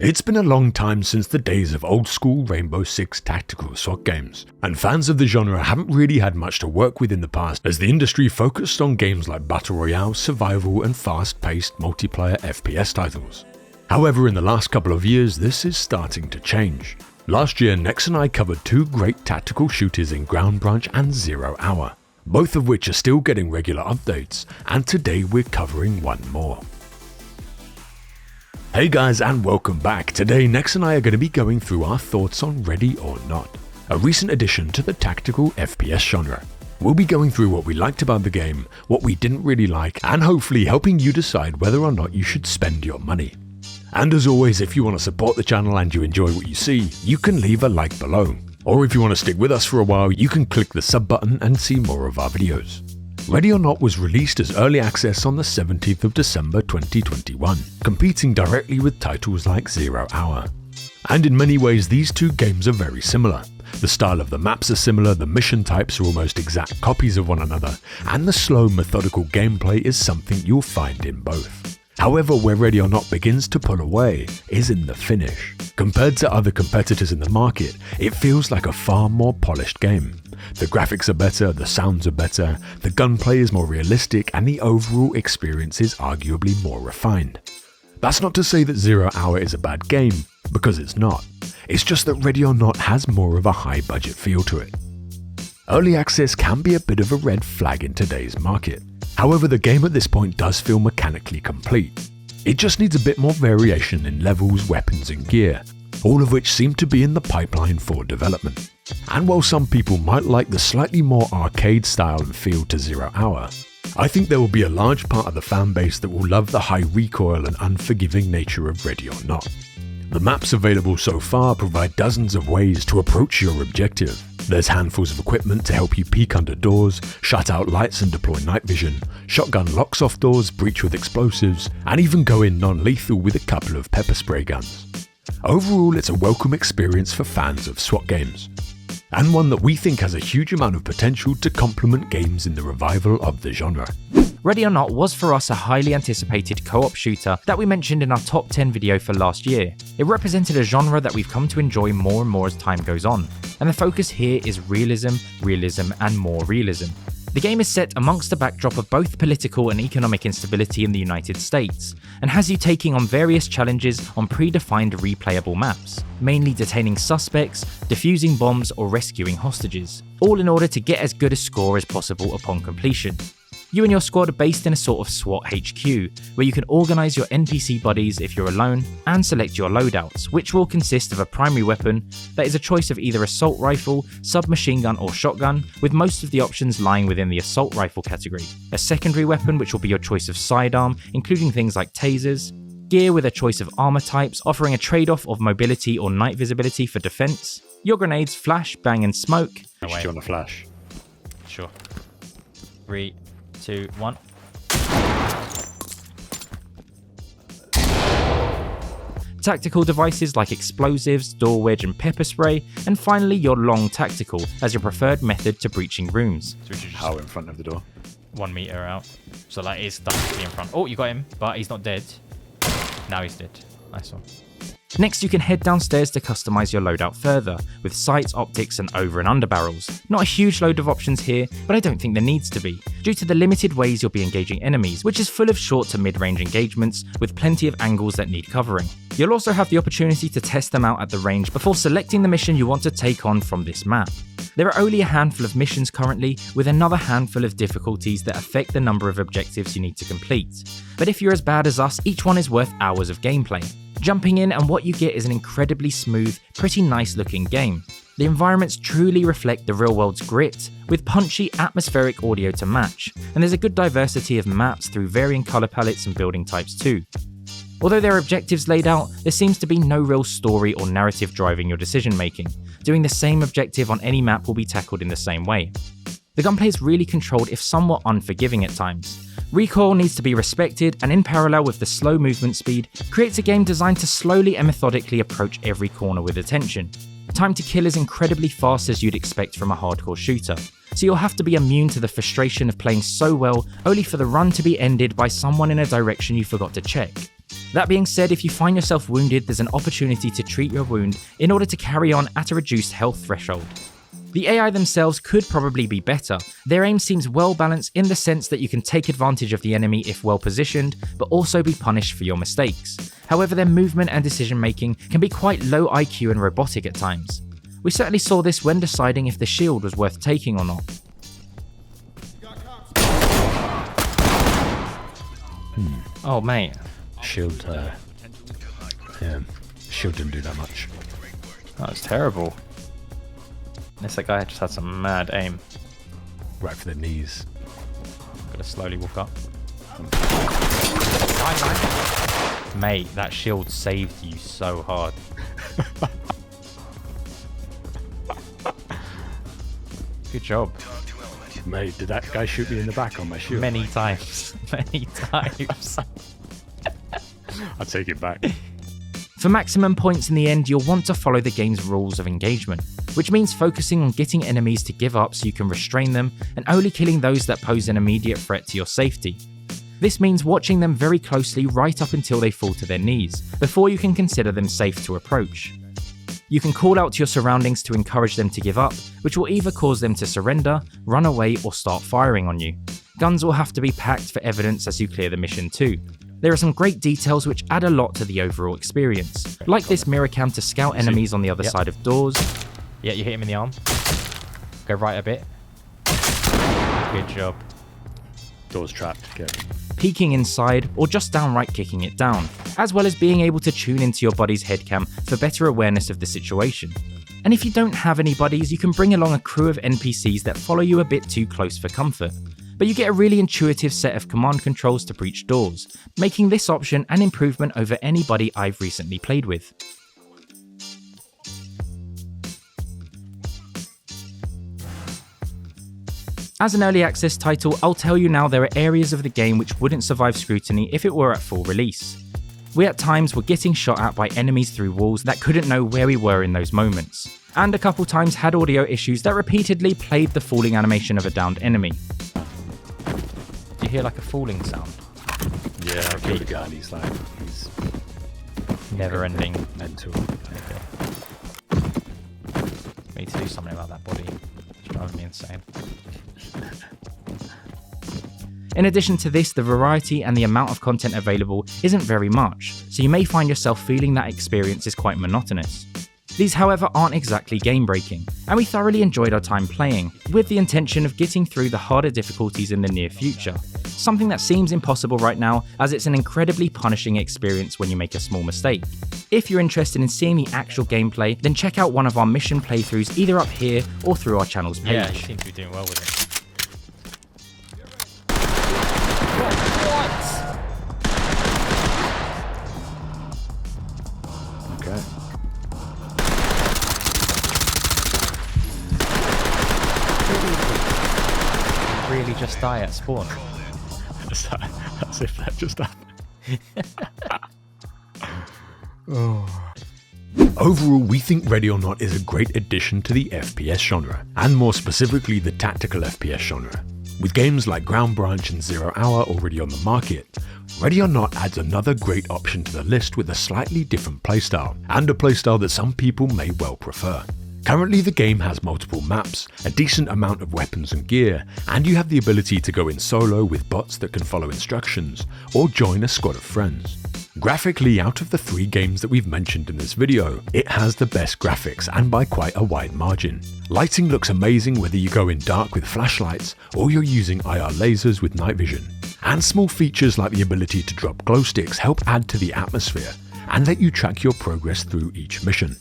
It's been a long time since the days of old school Rainbow Six tactical SWAT games, and fans of the genre haven't really had much to work with in the past as the industry focused on games like Battle Royale, survival and fast-paced multiplayer FPS titles. However, in the last couple of years this is starting to change. Last year Nex and I covered two great tactical shooters in Ground Branch and 0 Hour, both of which are still getting regular updates, and today we're covering one more. Hey guys and welcome back. Today Nex and I are going to be going through our thoughts on Ready or Not, a recent addition to the tactical FPS genre. We'll be going through what we liked about the game, what we didn't really like, and hopefully helping you decide whether or not you should spend your money. And as always, if you want to support the channel and you enjoy what you see, you can leave a like below. Or if you want to stick with us for a while, you can click the sub button and see more of our videos. Ready or Not was released as early access on the 17th of December 2021, competing directly with titles like 0 Hour. And in many ways these two games are very similar. The style of the maps are similar, the mission types are almost exact copies of one another, and the slow methodical gameplay is something you'll find in both. However, where Ready or Not begins to pull away is in the finish. Compared to other competitors in the market, it feels like a far more polished game. The graphics are better, the sounds are better, the gunplay is more realistic, and the overall experience is arguably more refined. That's not to say that 0 Hour is a bad game, because it's not. It's just that Ready or Not has more of a high budget feel to it. Early access can be a bit of a red flag in today's market. However, the game at this point does feel mechanically complete. It just needs a bit more variation in levels, weapons and gear, all of which seem to be in the pipeline for development. And while some people might like the slightly more arcade style and feel to 0 Hour, I think there will be a large part of the fan base that will love the high recoil and unforgiving nature of Ready or Not. The maps available so far provide dozens of ways to approach your objective. There's handfuls of equipment to help you peek under doors, shut out lights and deploy night vision, shotgun locks off doors, breach with explosives, and even go in non-lethal with a couple of pepper spray guns. Overall, it's a welcome experience for fans of SWAT games, and one that we think has a huge amount of potential to complement games in the revival of the genre. Ready or Not was for us a highly anticipated co-op shooter that we mentioned in our top 10 video for last year. It represented a genre that we've come to enjoy more and more as time goes on, and the focus here is realism, and more realism. The game is set amongst the backdrop of both political and economic instability in the United States, and has you taking on various challenges on predefined replayable maps, mainly detaining suspects, defusing bombs or rescuing hostages, all in order to get as good a score as possible upon completion. You and your squad are based in a sort of SWAT HQ, where you can organise your NPC buddies if you're alone, and select your loadouts, which will consist of a primary weapon that is a choice of either assault rifle, submachine gun or shotgun, with most of the options lying within the assault rifle category, a secondary weapon which will be your choice of sidearm, including things like tasers, gear with a choice of armour types offering a trade-off of mobility or night visibility for defence, your grenades flash, bang and smoke. Do you want a flash? Sure. 3, 2, 1. Tactical devices like explosives, door wedge and pepper spray, and finally your long tactical as your preferred method to breaching rooms. So how in front of the door? 1 meter out. So like it's directly in front. Oh, you got him, but he's not dead. Now he's dead. Nice one. Next, you can head downstairs to customize your loadout further, with sights, optics and over and under barrels. Not a huge load of options here, but I don't think there needs to be, due to the limited ways you'll be engaging enemies, which is full of short to mid-range engagements, with plenty of angles that need covering. You'll also have the opportunity to test them out at the range before selecting the mission you want to take on from this map. There are only a handful of missions currently, with another handful of difficulties that affect the number of objectives you need to complete. But if you're as bad as us, each one is worth hours of gameplay. Jumping in and what you get is an incredibly smooth, pretty nice looking game. The environments truly reflect the real world's grit, with punchy atmospheric audio to match, and there's a good diversity of maps through varying colour palettes and building types too. Although there are objectives laid out, there seems to be no real story or narrative driving your decision making. Doing the same objective on any map will be tackled in the same way. The gunplay is really controlled if somewhat unforgiving at times. Recoil needs to be respected, and in parallel with the slow movement speed, creates a game designed to slowly and methodically approach every corner with attention. Time to kill is incredibly fast as you'd expect from a hardcore shooter, so you'll have to be immune to the frustration of playing so well only for the run to be ended by someone in a direction you forgot to check. That being said, if you find yourself wounded, there's an opportunity to treat your wound in order to carry on at a reduced health threshold. The AI themselves could probably be better. Their aim seems well balanced in the sense that you can take advantage of the enemy if well positioned, but also be punished for your mistakes. However, their movement and decision making can be quite low IQ and robotic at times. We certainly saw this when deciding if the shield was worth taking or not. Oh mate. Shield, shield didn't do that much. That was terrible. Unless that guy just had some mad aim. Right for the knees. Gotta slowly walk up. Mate, that shield saved you so hard. Good job. Mate, did that guy shoot me in the back on my shield? Many times. Many times. I'll take it back. For maximum points in the end, you'll want to follow the game's rules of engagement, which means focusing on getting enemies to give up so you can restrain them and only killing those that pose an immediate threat to your safety. This means watching them very closely right up until they fall to their knees, before you can consider them safe to approach. You can call out to your surroundings to encourage them to give up, which will either cause them to surrender, run away, or start firing on you. Guns will have to be packed for evidence as you clear the mission too. There are some great details which add a lot to the overall experience, like this mirror cam to scout enemies on the other side of doors. Yeah, you hit him in the arm. Go right a bit. Good job. Door's trapped. Okay. Peeking inside, or just downright kicking it down, as well as being able to tune into your buddy's headcam for better awareness of the situation. And if you don't have any buddies, you can bring along a crew of NPCs that follow you a bit too close for comfort. But you get a really intuitive set of command controls to breach doors, making this option an improvement over anybody I've recently played with. As an early access title, I'll tell you now there are areas of the game which wouldn't survive scrutiny if it were at full release. We at times were getting shot at by enemies through walls that couldn't know where we were in those moments, and a couple times had audio issues that repeatedly played the falling animation of a downed enemy. Do you hear like a falling sound? Yeah, I killed a guy and he's never ending. Mental. Okay. We need to do something about that body. It's driving me insane. In addition to this, the variety and the amount of content available isn't very much, so you may find yourself feeling that experience is quite monotonous. These, however, aren't exactly game-breaking, and we thoroughly enjoyed our time playing, with the intention of getting through the harder difficulties in the near future. Something that seems impossible right now, as it's an incredibly punishing experience when you make a small mistake. If you're interested in seeing the actual gameplay, then check out one of our mission playthroughs either up here or through our channel's page. Yeah, you seem to be doing well with it. Really just die at spawn. As if that just happened. Overall, we think Ready or Not is a great addition to the FPS genre, and more specifically the tactical FPS genre. With games like Ground Branch and Zero Hour already on the market, Ready or Not adds another great option to the list with a slightly different playstyle, and a playstyle that some people may well prefer. Currently the game has multiple maps, a decent amount of weapons and gear, and you have the ability to go in solo with bots that can follow instructions, or join a squad of friends. Graphically, out of the 3 games that we've mentioned in this video, it has the best graphics and by quite a wide margin. Lighting looks amazing whether you go in dark with flashlights or you're using IR lasers with night vision. And small features like the ability to drop glow sticks help add to the atmosphere and let you track your progress through each mission.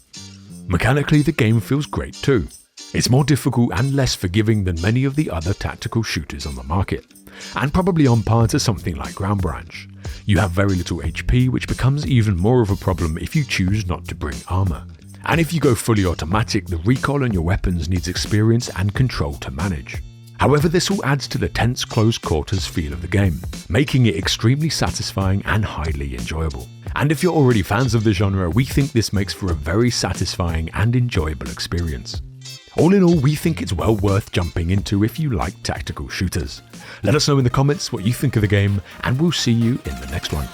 Mechanically, the game feels great too. It's more difficult and less forgiving than many of the other tactical shooters on the market, and probably on par to something like Ground Branch. You have very little HP, which becomes even more of a problem if you choose not to bring armor. And if you go fully automatic, the recoil on your weapons needs experience and control to manage. However, this all adds to the tense close quarters feel of the game, making it extremely satisfying and highly enjoyable. And if you're already fans of the genre, we think this makes for a very satisfying and enjoyable experience. All in all, we think it's well worth jumping into if you like tactical shooters. Let us know in the comments what you think of the game, and we'll see you in the next one.